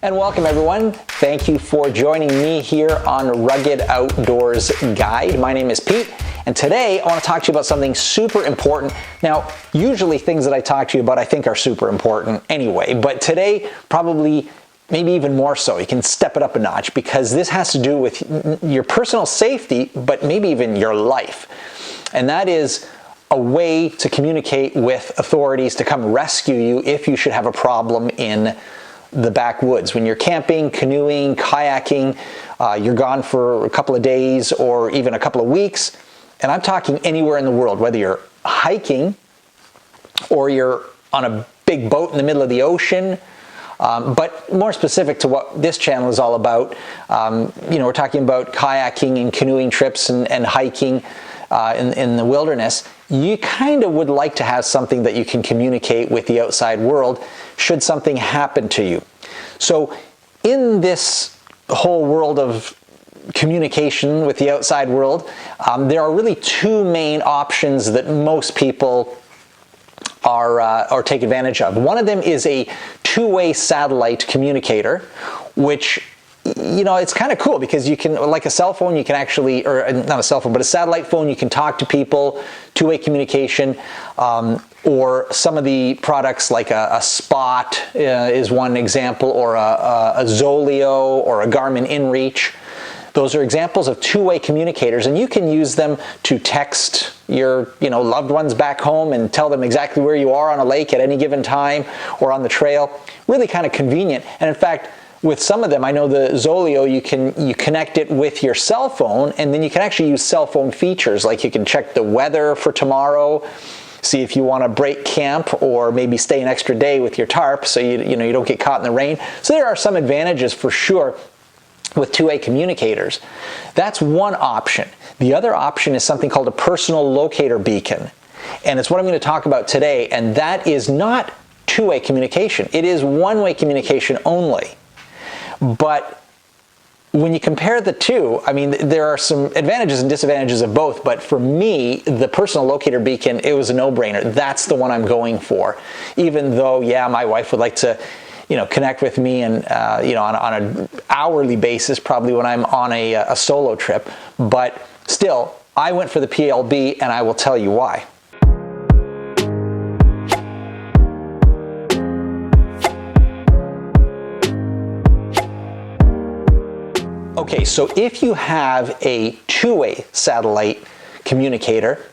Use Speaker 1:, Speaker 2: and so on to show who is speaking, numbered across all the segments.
Speaker 1: And welcome everyone. Thank you for joining me here on Rugged Outdoors Guide. My name is Pete, and today I want to talk to you about something super important. Now, usually things that I talk to you about I think are super important anyway, but today probably maybe even more so. You can step it up a notch because this has to do with your personal safety, but maybe even your life. And that is a way to communicate with authorities to come rescue you if you should have a problem in the backwoods. When you're camping, canoeing, kayaking, you're gone for a couple of days or even a couple of weeks, and I'm talking anywhere in the world, whether you're hiking or you're on a big boat in the middle of the ocean, but more specific to what this channel is all about, we're talking about kayaking and canoeing trips and hiking in the wilderness. You kind of would like to have something that you can communicate with the outside world should something happen to you. So in this whole world of communication with the outside world, there are really two main options that most people or take advantage of. One of them is a two-way satellite communicator, which, you know, it's kind of cool because you can, like a cell phone, you can actually, or not a cell phone, but a satellite phone, you can talk to people, two-way communication, or some of the products like a Spot is one example, or a Zoleo or a Garmin InReach. Those are examples of two-way communicators, and you can use them to text your loved ones back home and tell them exactly where you are on a lake at any given time or on the trail. Really kind of convenient. And in fact, with some of them, I know the Zoleo, you connect it with your cell phone, and then you can actually use cell phone features, like you can check the weather for tomorrow, see if you want to break camp or maybe stay an extra day with your tarp so you don't get caught in the rain. So there are some advantages for sure with two-way communicators. That's one option. The other option is something called a Personal Locator Beacon, and it's what I'm going to talk about today, and that is not two-way communication. It is one-way communication only. But when you compare the two, I mean, there are some advantages and disadvantages of both, but for me, the Personal Locator Beacon, it was a no-brainer. That's the one I'm going for. Even though, yeah, my wife would like to, connect with me and, on an hourly basis, probably when I'm on a solo trip. But still, I went for the PLB, and I will tell you why. Okay, so if you have a two-way satellite communicator,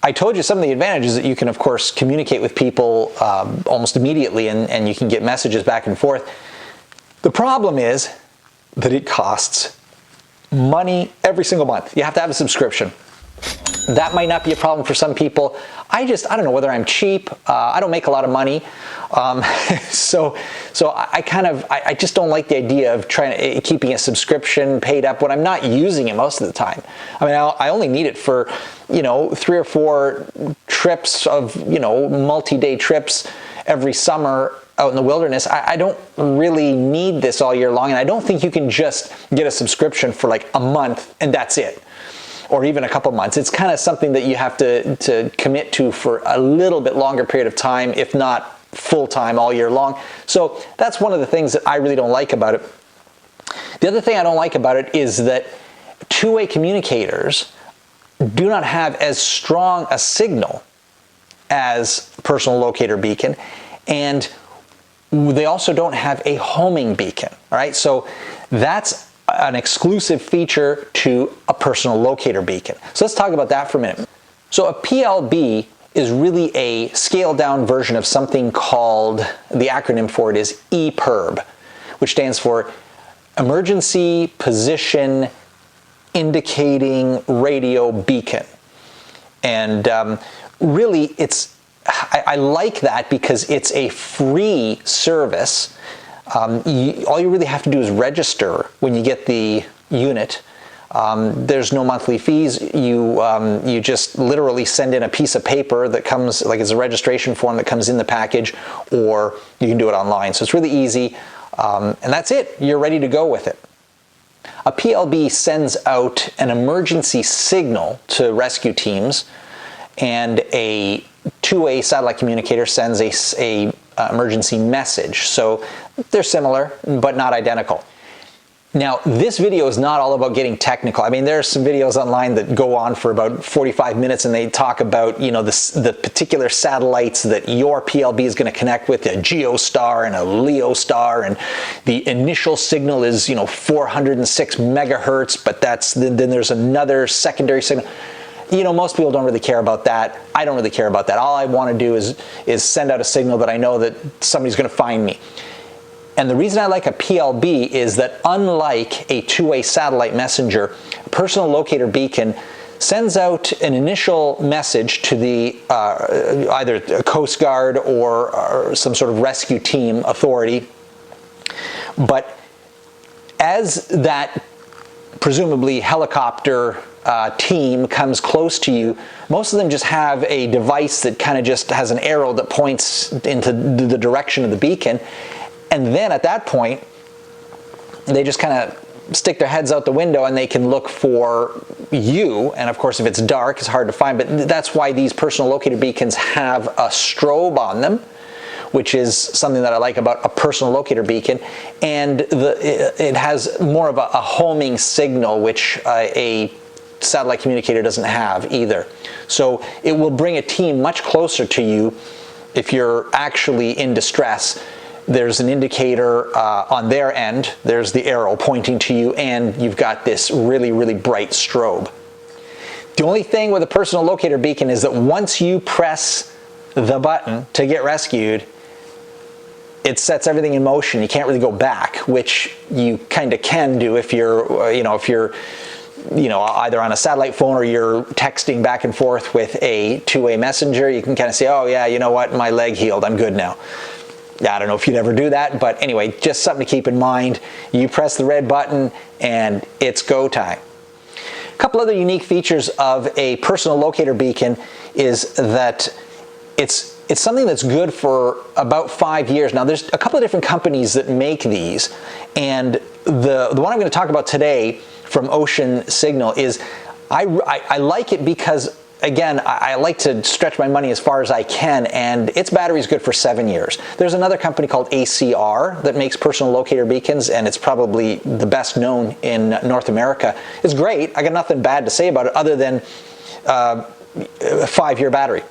Speaker 1: I told you some of the advantages that you can, of course, communicate with people almost immediately, and you can get messages back and forth. The problem is that it costs money every single month. You have to have a subscription. That might not be a problem for some people. I don't know whether I'm cheap. I don't make a lot of money. So I just don't like the idea of keeping a subscription paid up when I'm not using it most of the time. I mean, I only need it for, 3 or 4 trips of, multi-day trips every summer out in the wilderness. I don't really need this all year long, and I don't think you can just get a subscription for like a month and that's it, or even a couple months. It's kind of something that you have to commit to for a little bit longer period of time, if not full-time all year long. So that's one of the things that I really don't like about it. The other thing I don't like about it is that two-way communicators do not have as strong a signal as Personal Locator Beacon, and they also don't have a homing beacon. All right, so that's an exclusive feature to a Personal Locator Beacon. So let's talk about that for a minute. So a PLB is really a scaled down version of something called, the acronym for it is EPIRB, which stands for Emergency Position Indicating Radio Beacon. And really I like that because it's a free service. All you really have to do is register when you get the unit. There's no monthly fees. You just literally send in a piece of paper that comes, like it's a registration form that comes in the package, or you can do it online. So it's really easy, and that's it. You're ready to go with it. A PLB sends out an emergency signal to rescue teams, and a two-way satellite communicator sends a emergency message. So They're similar, but not identical. Now, this video is not all about getting technical. I mean, there are some videos online that go on for about 45 minutes and they talk about, you know, the particular satellites that your PLB is going to connect with, a Geostar and a Leostar, and the initial signal is, you know, 406 megahertz, but then there's another secondary signal. You know, most people don't really care about that. I don't really care about that. All I want to do is send out a signal that I know that somebody's going to find me. And the reason I like a PLB is that unlike a two-way satellite messenger, a personal locator beacon sends out an initial message to the either a Coast Guard or some sort of rescue team authority. But as that presumably helicopter team comes close to you, most of them just have a device that kind of just has an arrow that points into the direction of the beacon. And then at that point, they just kind of stick their heads out the window and they can look for you. And of course, if it's dark, it's hard to find. But that's why these personal locator beacons have a strobe on them, which is something that I like about a personal locator beacon. And it has more of a homing signal, which a satellite communicator doesn't have either. So it will bring a team much closer to you if you're actually in distress. There's an indicator on their end, there's the arrow pointing to you, and you've got this really, really bright strobe. The only thing with a personal locator beacon is that once you press the button to get rescued, it sets everything in motion. You can't really go back, which you kind of can do if you're, either on a satellite phone or you're texting back and forth with a two-way messenger. You can kind of say, oh yeah, you know what, my leg healed, I'm good now. I don't know if you'd ever do that, but anyway, just something to keep in mind. You press the red button and it's go time. A couple other unique features of a personal locator beacon is that it's something that's good for about 5 years. Now, there's a couple of different companies that make these, and the one I'm going to talk about today from Ocean Signal is I like it because, again, I like to stretch my money as far as I can, and its battery is good for 7 years. There's another company called ACR that makes personal locator beacons, and it's probably the best known in North America. It's great. I got nothing bad to say about it other than a 5-year battery.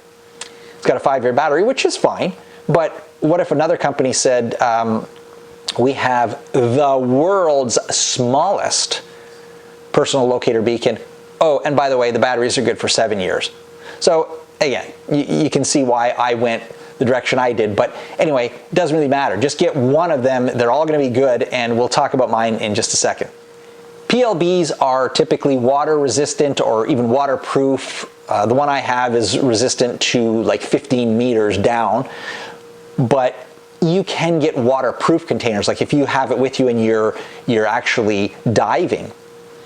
Speaker 1: It's got a 5-year battery, which is fine, but what if another company said, we have the world's smallest personal locator beacon. Oh, and by the way, the batteries are good for 7 years. So again, you can see why I went the direction I did. But anyway, it doesn't really matter. Just get one of them. They're all going to be good, and we'll talk about mine in just a second. PLBs are typically water resistant or even waterproof. The one I have is resistant to like 15 meters down, but you can get waterproof containers. Like if you have it with you and you're actually diving,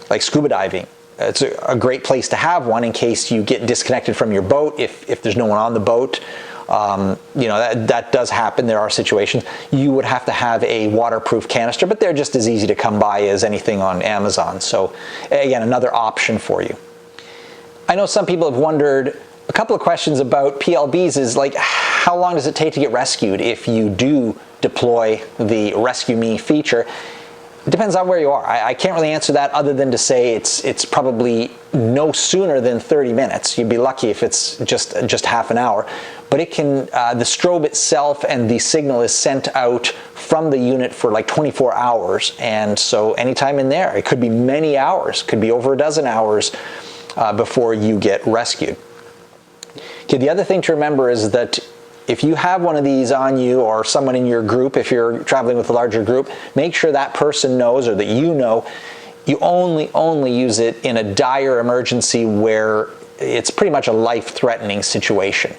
Speaker 1: like scuba diving, it's a great place to have one in case you get disconnected from your boat. If there's no one on the boat, that does happen. There are situations. You would have to have a waterproof canister, but they're just as easy to come by as anything on Amazon. So again, another option for you. I know some people have wondered, a couple of questions about PLBs is like, how long does it take to get rescued if you do deploy the Rescue Me feature? It depends on where you are. I can't really answer that other than to say it's probably no sooner than 30 minutes. You'd be lucky if it's just half an hour. But it can, the strobe itself and the signal is sent out from the unit for like 24 hours. And so anytime in there, it could be many hours, could be over a dozen hours before you get rescued. Okay, the other thing to remember is that if you have one of these on you or someone in your group, if you're traveling with a larger group, make sure that person knows or that you know you only use it in a dire emergency where it's pretty much a life-threatening situation.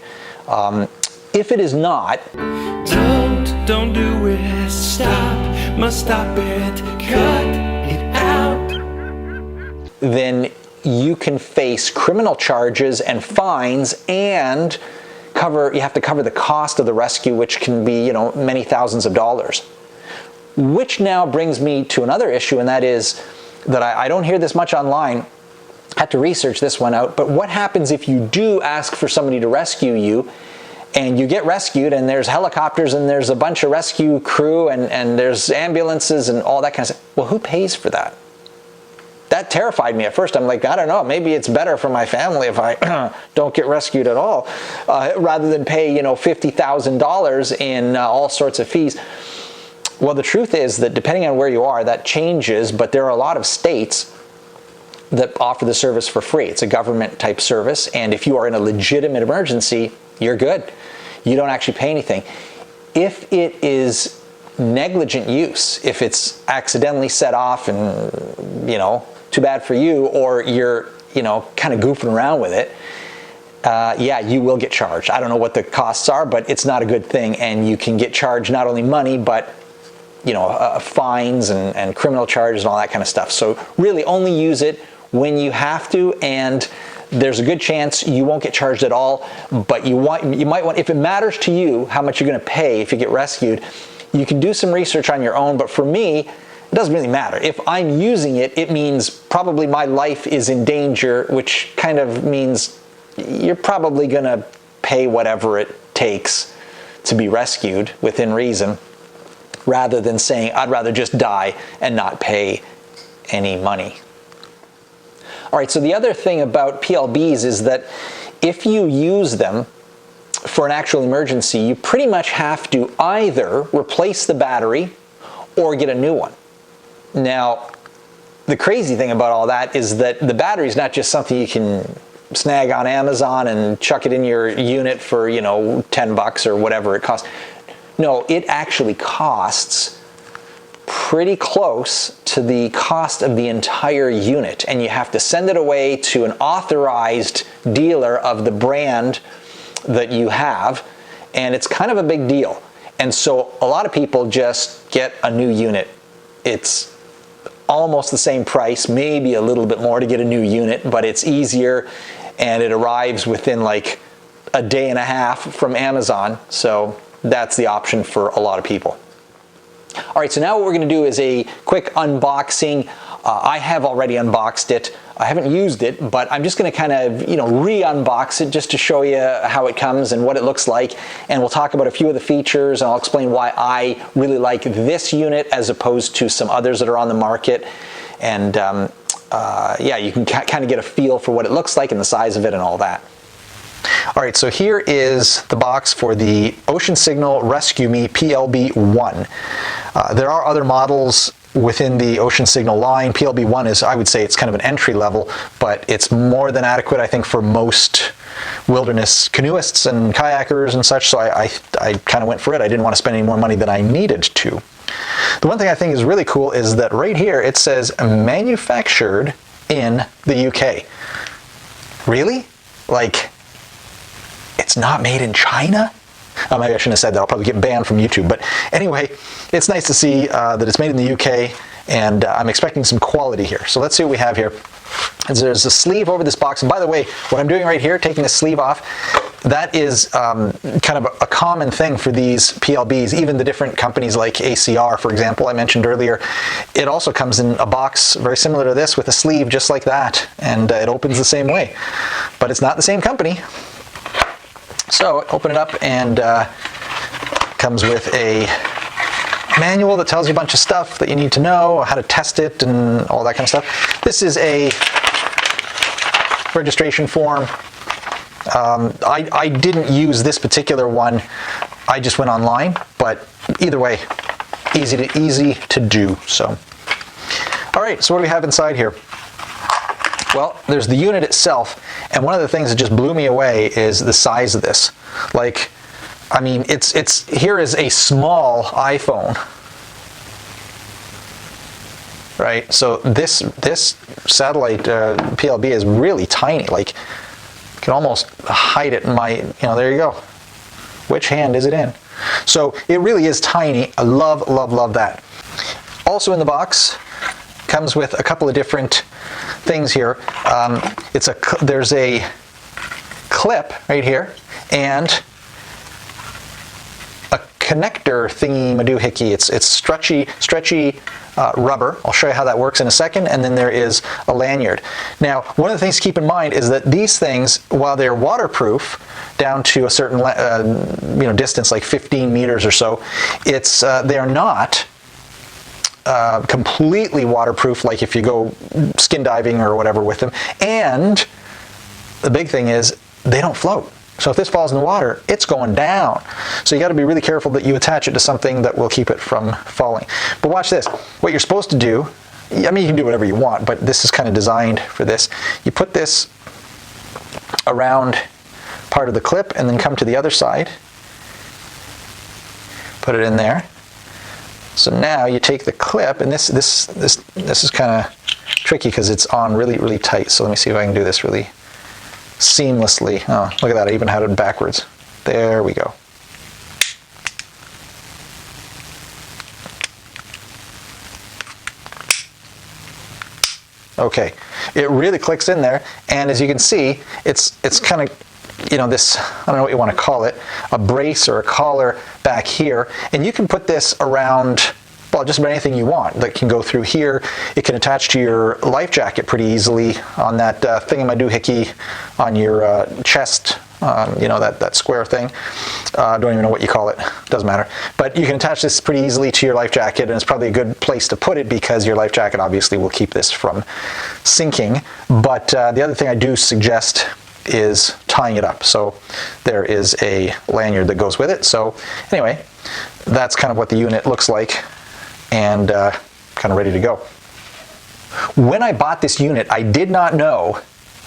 Speaker 1: If it is not,
Speaker 2: don't do it, must stop it, cut it out,
Speaker 1: then you can face criminal charges and fines, and you have to cover the cost of the rescue, which can be, many thousands of dollars. Which now brings me to another issue, and that is that I don't hear this much online. I had to research this one out, but what happens if you do ask for somebody to rescue you and you get rescued, and there's helicopters, and there's a bunch of rescue crew, and there's ambulances and all that kind of stuff. Well, who pays for that? That terrified me at first. I'm like, I don't know, maybe it's better for my family if I don't get rescued at all, rather than pay, $50,000 in all sorts of fees. Well, the truth is that depending on where you are, that changes, but there are a lot of states that offer the service for free. It's a government type service, and if you are in a legitimate emergency, you're good. You don't actually pay anything. If it is negligent use, if it's accidentally set off and, too bad for you, or you're, kind of goofing around with it, yeah, you will get charged. I don't know what the costs are, but it's not a good thing, and you can get charged not only money, but fines and criminal charges and all that kind of stuff. So really only use it when you have to, and there's a good chance you won't get charged at all, but you might want, if it matters to you how much you're going to pay if you get rescued, you can do some research on your own. But for me, it doesn't really matter. If I'm using it, it means probably my life is in danger, which kind of means you're probably going to pay whatever it takes to be rescued within reason, rather than saying, I'd rather just die and not pay any money. All right, so the other thing about PLBs is that if you use them for an actual emergency, you pretty much have to either replace the battery or get a new one. Now, the crazy thing about all that is that the battery is not just something you can snag on Amazon and chuck it in your unit for, $10 or whatever it costs. No, it actually costs pretty close to the cost of the entire unit, and you have to send it away to an authorized dealer of the brand that you have, and it's kind of a big deal. And so a lot of people just get a new unit. It's almost the same price, maybe a little bit more to get a new unit, but it's easier, and it arrives within like a day and a half from Amazon. So that's the option for a lot of people. All right, so now what we're going to do is a quick unboxing. I have already unboxed it. I haven't used it, but I'm just going to kind of, re-unbox it just to show you how it comes and what it looks like. And we'll talk about a few of the features, and I'll explain why I really like this unit as opposed to some others that are on the market. And yeah, you can kind of get a feel for what it looks like and the size of it and all that. All right, so here is the box for the Ocean Signal Rescue Me PLB1. There are other models within the Ocean Signal line. PLB1 is, I would say, it's kind of an entry level, but it's more than adequate, I think, for most wilderness canoeists and kayakers and such, so I kind of went for it. I didn't want to spend any more money than I needed to. The one thing I think is really cool is that right here it says manufactured in the UK. Really? Like, it's not made in China? Oh, maybe I shouldn't have said that. I'll probably get banned from YouTube. But anyway, it's nice to see that it's made in the UK, and I'm expecting some quality here. So let's see what we have here. There's a sleeve over this box. And by the way, what I'm doing right here, taking the sleeve off, that is kind of a common thing for these PLBs, even the different companies like ACR, for example, I mentioned earlier. It also comes in a box very similar to this with a sleeve just like that, and it opens the same way. But it's not the same company. So open it up, and comes with a manual that tells you a bunch of stuff that you need to know, how to test it and all that kind of stuff. This is a registration form. I didn't use this particular one. I just went online, but either way, easy to do. So, all right, so what do we have inside here? Well, there's the unit itself, and one of the things that just blew me away is the size of this. Like, I mean, it's here is a small iPhone, right? So this satellite PLB is really tiny. Like, you can almost hide it in my, there you go. Which hand is it in? So it really is tiny. I love that. Also in the box comes with a couple of different things here. There's a clip right here and connector thingy madoohickey. It's stretchy rubber. I'll show you how that works in a second. And then there is a lanyard. Now, one of the things to keep in mind is that these things, while they're waterproof down to a certain distance, like 15 meters or so, they're not completely waterproof, like if you go skin diving or whatever with them. And the big thing is they don't float. So if this falls in the water, it's going down. So you got to be really careful that you attach it to something that will keep it from falling. But watch this. What you're supposed to do, I mean, you can do whatever you want, but this is kind of designed for this. You put this around part of the clip and then come to the other side. Put it in there. So now you take the clip, and this is kind of tricky because it's on really, really tight. So let me see if I can do this really seamlessly. Oh, look at that, I even had it backwards. There we go. Okay, it really clicks in there, and as you can see, it's kind of, this, I don't know what you want to call it, a brace or a collar back here, and you can put this around, well, just about anything you want that can go through here. It can attach to your life jacket pretty easily on that thingamadoohickey on your chest, that square thing. I don't even know what you call it, doesn't matter. But you can attach this pretty easily to your life jacket, and it's probably a good place to put it because your life jacket obviously will keep this from sinking. But the other thing I do suggest is tying it up. So there is a lanyard that goes with it. So anyway, that's kind of what the unit looks like, and kind of ready to go. When I bought this unit, I did not know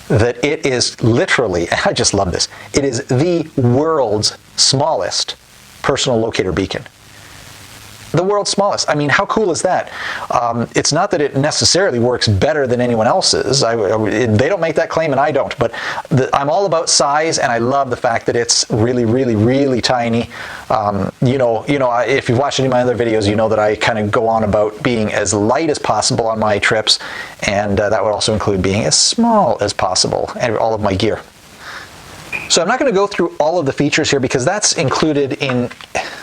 Speaker 1: that it is literally, I just love this, it is the world's smallest personal locator beacon. The world's smallest. I mean, how cool is that? It's not that it necessarily works better than anyone else's. They don't make that claim, and I don't. But I'm all about size, and I love the fact that it's really, really, really tiny. If you've watched any of my other videos, you know that I kind of go on about being as light as possible on my trips, and that would also include being as small as possible, and all of my gear. So I'm not going to go through all of the features here because that's included in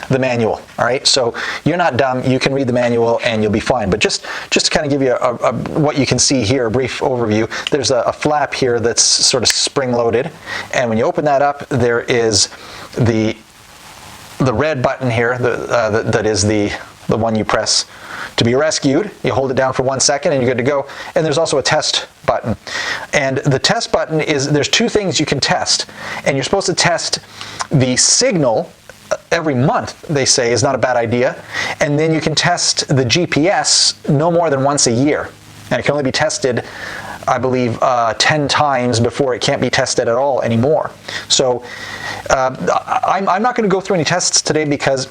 Speaker 1: the manual. All right, so you're not dumb. You can read the manual and you'll be fine. But just to kind of give you what you can see here, a brief overview. There's a flap here that's sort of spring-loaded, and when you open that up, there is the red button here that is the one you press to be rescued. You hold it down for 1 second and you're good to go. And there's also a test button. And the test button is, there's two things you can test. And you're supposed to test the signal every month, they say, is not a bad idea. And then you can test the GPS no more than once a year. And it can only be tested, I believe, 10 times before it can't be tested at all anymore. So I'm not going to go through any tests today because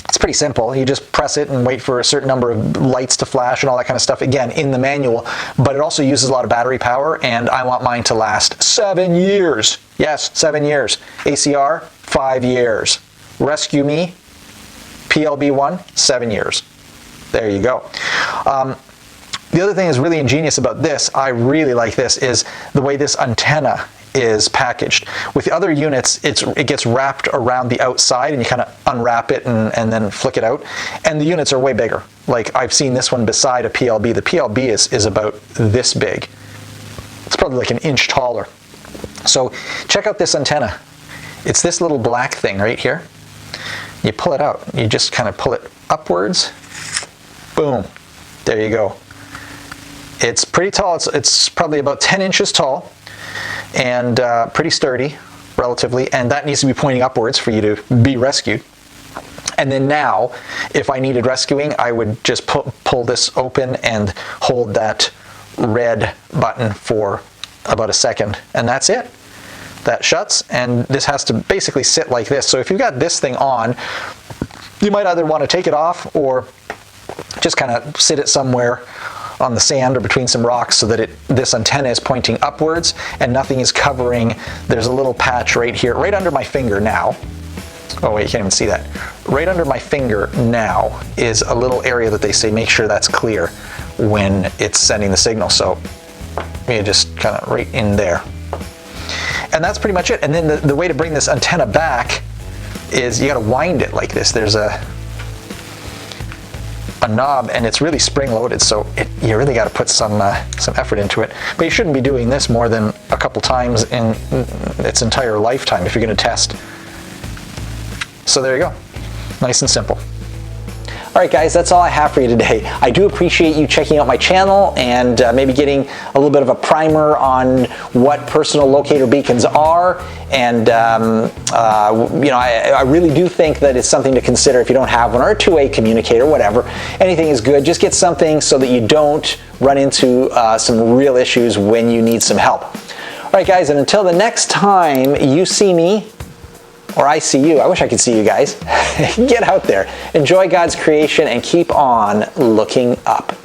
Speaker 1: it's pretty simple. You just press it and wait for a certain number of lights to flash and all that kind of stuff, again, in the manual. But it also uses a lot of battery power, and I want mine to last 7 years. Yes, 7 years. ACR, 5 years. Rescue Me, PLB1, 7 years. There you go. The other thing that's really ingenious about this, I really like this, is the way this antenna is packaged. With the other units, it gets wrapped around the outside, and you kind of unwrap it and then flick it out. And the units are way bigger. Like, I've seen this one beside a PLB. The PLB is about this big. It's probably like an inch taller. So check out this antenna. It's this little black thing right here. You pull it out. You just kind of pull it upwards. Boom. There you go. It's pretty tall. It's probably about 10 inches tall. And pretty sturdy, relatively, and that needs to be pointing upwards for you to be rescued. And then now, if I needed rescuing, I would just pull this open and hold that red button for about a second, and that's it. That shuts, and this has to basically sit like this. So if you've got this thing on, you might either want to take it off or just kind of sit it somewhere on the sand or between some rocks so that this antenna is pointing upwards and nothing is covering. There's a little patch right here, right under my finger now. Oh wait, you can't even see that. Right under my finger now is a little area that they say make sure that's clear when it's sending the signal. So you just kind of right in there. And that's pretty much it. And then the way to bring this antenna back is you got to wind it like this. There's a knob, and it's really spring loaded, so you really got to put some effort into it. But you shouldn't be doing this more than a couple times in its entire lifetime if you're going to test. So there you go, nice and simple. All right, guys, that's all I have for you today. I do appreciate you checking out my channel and maybe getting a little bit of a primer on what personal locator beacons are. And you know, I really do think that it's something to consider if you don't have one, or a two-way communicator, whatever. Anything is good. Just get something so that you don't run into some real issues when you need some help. All right, guys, and until the next time you see me, or I see you, I wish I could see you guys, get out there, enjoy God's creation, and keep on looking up.